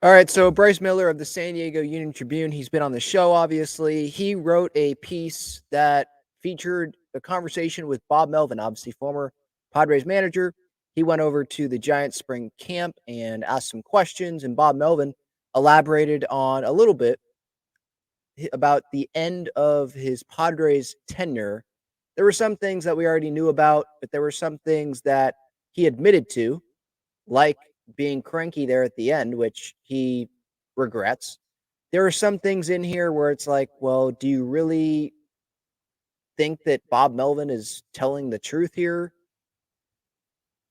All right, so Bryce Miller of the San Diego Union Tribune, he's been on the show, obviously. He wrote a piece that featured a conversation with Bob Melvin, obviously former Padres manager. He went over to the Giants spring camp and asked some questions, and Bob Melvin elaborated on a little bit about the end of his Padres tenure. There were some things that we already knew about, but there were some things that he admitted to, like being cranky there at the end, which he regrets. There are some things in here where it's like, well, do you really think that Bob Melvin is telling the truth here?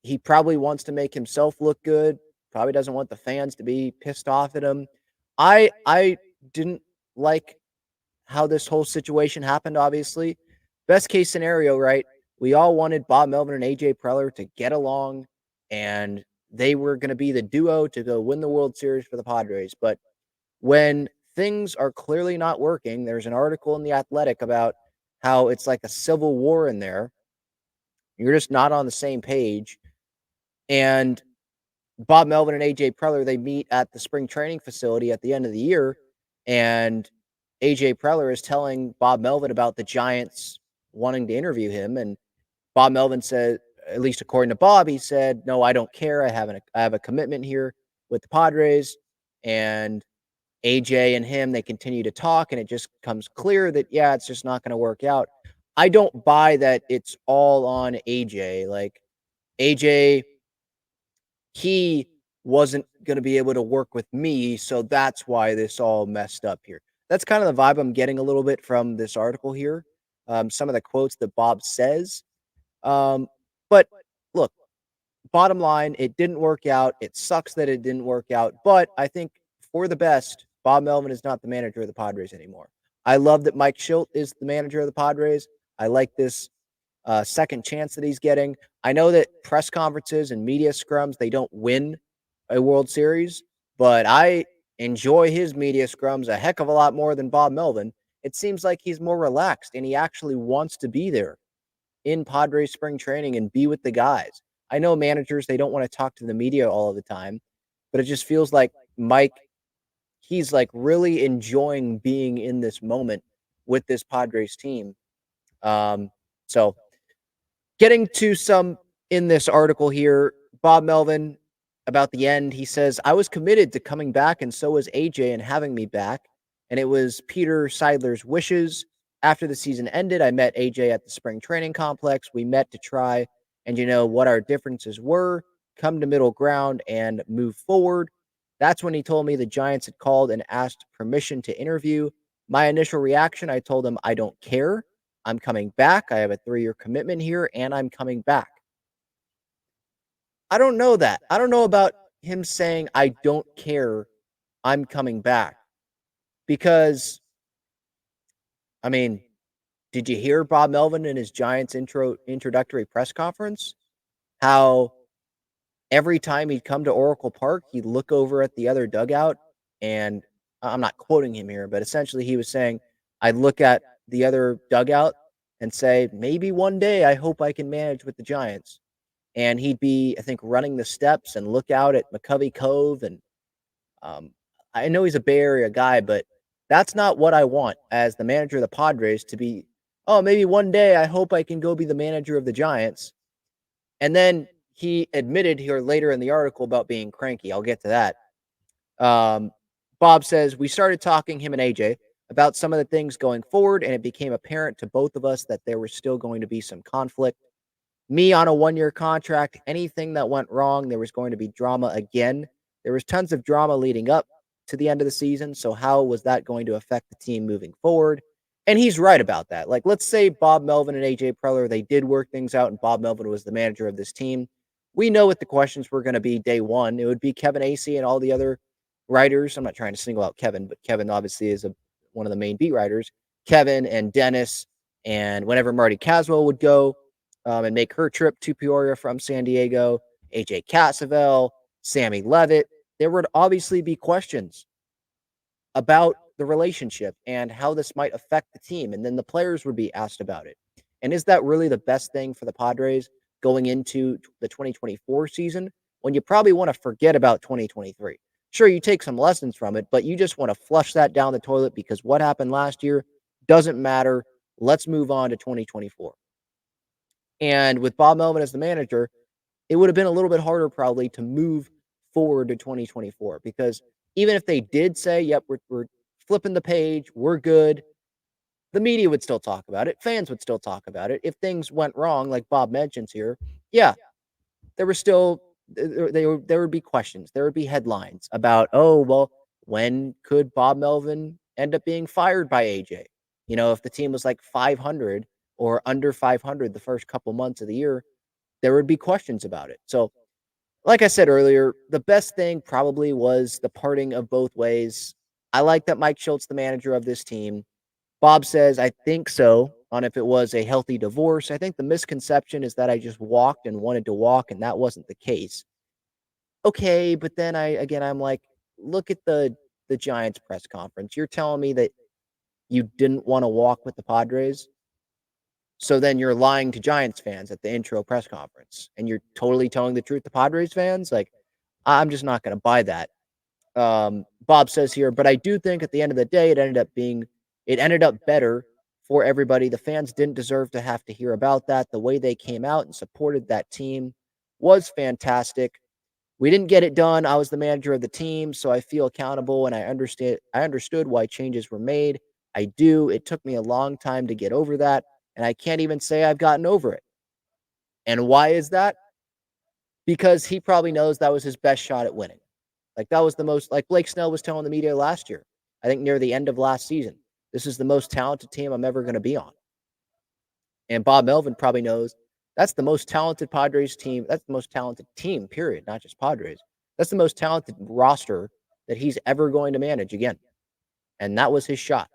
He probably wants to make himself look good, probably doesn't want the fans to be pissed off at him. I didn't like how this whole situation happened, obviously. Best case scenario, right? We all wanted Bob Melvin and AJ Preller to get along, and they were going to be the duo to go win the World Series for the Padres. But when things are clearly not working, there's an article in The Athletic about how it's like a civil war in there. You're just not on the same page. And Bob Melvin and AJ Preller, they meet at the spring training facility at the end of the year, and AJ Preller is telling Bob Melvin about the Giants wanting to interview him, and Bob Melvin said, at least according to Bob, he said, "No, I don't care. I have a commitment here with the Padres." And AJ and him, they continue to talk, and it just becomes clear that yeah, it's just not going to work out. I don't buy that it's all on AJ. Like AJ, he wasn't going to be able to work with me, so that's why this all messed up here. That's kind of the vibe I'm getting a little bit from this article here. Some of the quotes that Bob says. But look, bottom line, it didn't work out. It sucks that it didn't work out, but I think for the best, Bob Melvin is not the manager of the Padres anymore. I love that Mike Shildt is the manager of the Padres. I like this second chance that he's getting. I know that press conferences and media scrums, they don't win a World Series, but I enjoy his media scrums a heck of a lot more than Bob Melvin. It seems like he's more relaxed and he actually wants to be there in Padres spring training and be with the guys. I know managers, they don't want to talk to the media all of the time, but it just feels like Mike, he's like really enjoying being in this moment with this Padres team. So getting to some in this article here, Bob Melvin about the end, he says, I was committed to coming back, and so was AJ and having me back. And it was Peter Seidler's wishes. After the season ended, I met AJ at the spring training complex. We met to try and what our differences were, come to middle ground and move forward. That's when he told me the Giants had called and asked permission to interview. My initial reaction, I told him I don't care. I'm coming back. I have a 3-year commitment here, and I'm coming back. I don't know that. I don't know about him saying, I don't care. I'm coming back. Because, I mean, did you hear Bob Melvin in his Giants introductory press conference? How every time he'd come to Oracle Park, he'd look over at the other dugout, and I'm not quoting him here, but essentially he was saying, I'd look at the other dugout and say, maybe one day I hope I can manage with the Giants. And he'd be, I think, running the steps and look out at McCovey Cove. And I know he's a Bay Area guy, but that's not what I want as the manager of the Padres to be. Oh, maybe one day I hope I can go be the manager of the Giants. And then he admitted here later in the article about being cranky. I'll get to that. Bob says, we started talking, him and AJ, about some of the things going forward, and it became apparent to both of us that there was still going to be some conflict. Me on a 1-year contract, anything that went wrong, there was going to be drama again. There was tons of drama leading up to the end of the season, so how was that going to affect the team moving forward? And he's right about that. Like, let's say Bob Melvin and AJ Preller, they did work things out, and Bob Melvin was the manager of this team. We know what the questions were going to be day one. It would be Kevin Acee and all the other writers. I'm not trying to single out Kevin, but Kevin obviously is one of the main beat writers. Kevin and Dennis, and whenever Marty Caswell would go and make her trip to Peoria from San Diego, AJ Cassavell, Sammy Levitt, there would obviously be questions about the relationship and how this might affect the team. And then the players would be asked about it. And is that really the best thing for the Padres going into the 2024 season when you probably want to forget about 2023? Sure, you take some lessons from it, but you just want to flush that down the toilet because what happened last year doesn't matter. Let's move on to 2024. And with Bob Melvin as the manager, it would have been a little bit harder probably to move forward to 2024 because even if they did say, yep, we're flipping the page, we're good, the media would still talk about it. Fans would still talk about it. If things went wrong, like Bob mentions here, yeah, there were still there would be questions. There would be headlines about, oh, well, when could Bob Melvin end up being fired by AJ? If the team was like 500 or under 500 the first couple months of the year, there would be questions about it. So, like I said earlier, the best thing probably was the parting of both ways. I like that Mike Shildt's the manager of this team. Bob says, I think so, on if it was a healthy divorce. I think the misconception is that I just walked and wanted to walk, and that wasn't the case. Okay, but then I'm like, look at the Giants press conference. You're telling me that you didn't want to walk with the Padres? So then you're lying to Giants fans at the intro press conference, and you're totally telling the truth to Padres fans? Like, I'm just not going to buy that. Bob says here, but I do think at the end of the day, it ended up better for everybody. The fans didn't deserve to have to hear about that. The way they came out and supported that team was fantastic. We didn't get it done. I was the manager of the team, so I feel accountable and I understood why changes were made. I do. It took me a long time to get over that, and I can't even say I've gotten over it. And why is that? Because he probably knows that was his best shot at winning. Like that was the most like Blake Snell was telling the media last year. I think near the end of last season. This is the most talented team I'm ever going to be on. And Bob Melvin probably knows that's the most talented Padres team. That's the most talented team, period, not just Padres. That's the most talented roster that he's ever going to manage again. And that was his shot.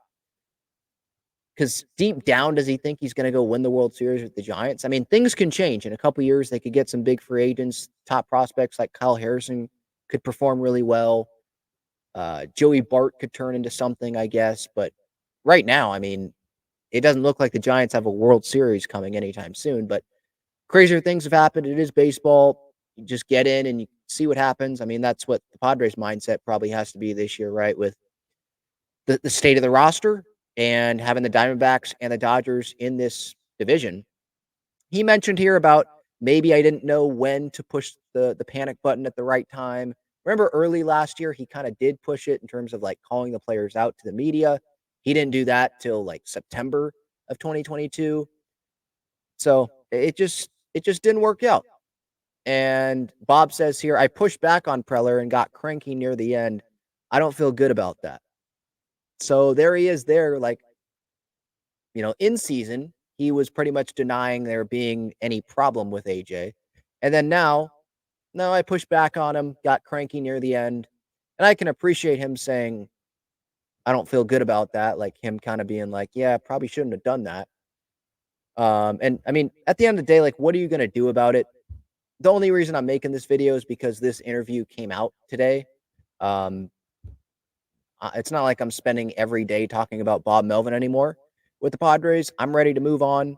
Because deep down, does he think he's going to go win the World Series with the Giants? I mean, things can change. In a couple years, they could get some big free agents, top prospects like Kyle Harrison could perform really well. Joey Bart could turn into something, I guess. But right now, I mean, it doesn't look like the Giants have a World Series coming anytime soon. But crazier things have happened. It is baseball. You just get in and you see what happens. I mean, that's what the Padres mindset probably has to be this year, right? With the state of the roster and having the Diamondbacks and the Dodgers in this division. He mentioned here about maybe I didn't know when to push the panic button at the right time. Remember early last year, he kind of did push it in terms of like calling the players out to the media. He didn't do that till like September of 2022. So it just didn't work out. And Bob says here, I pushed back on Preller and got cranky near the end. I don't feel good about that. So there he is there, like, in season, he was pretty much denying there being any problem with AJ. And then now, no, I pushed back on him, got cranky near the end. And I can appreciate him saying, I don't feel good about that. Like him kind of being like, yeah, probably shouldn't have done that. And I mean, at the end of the day, like, what are you going to do about it? The only reason I'm making this video is because this interview came out today. Um, it's not like I'm spending every day talking about Bob Melvin anymore with the Padres. I'm ready to move on.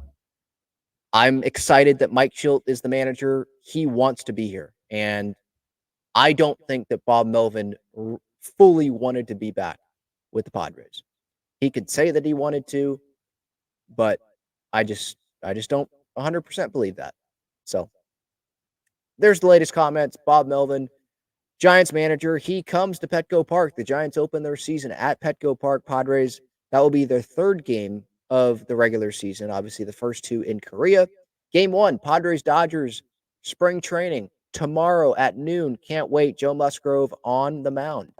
I'm excited that Mike Shildt is the manager. He wants to be here. And I don't think that Bob Melvin fully wanted to be back with the Padres. He could say that he wanted to, but I just don't 100% believe that. So there's the latest comments. Bob Melvin, Giants manager, he comes to Petco Park. The Giants open their season at Petco Park. Padres, that will be their third game of the regular season. Obviously, the first two in Korea. Game one, Padres Dodgers spring training tomorrow at noon. Can't wait. Joe Musgrove on the mound.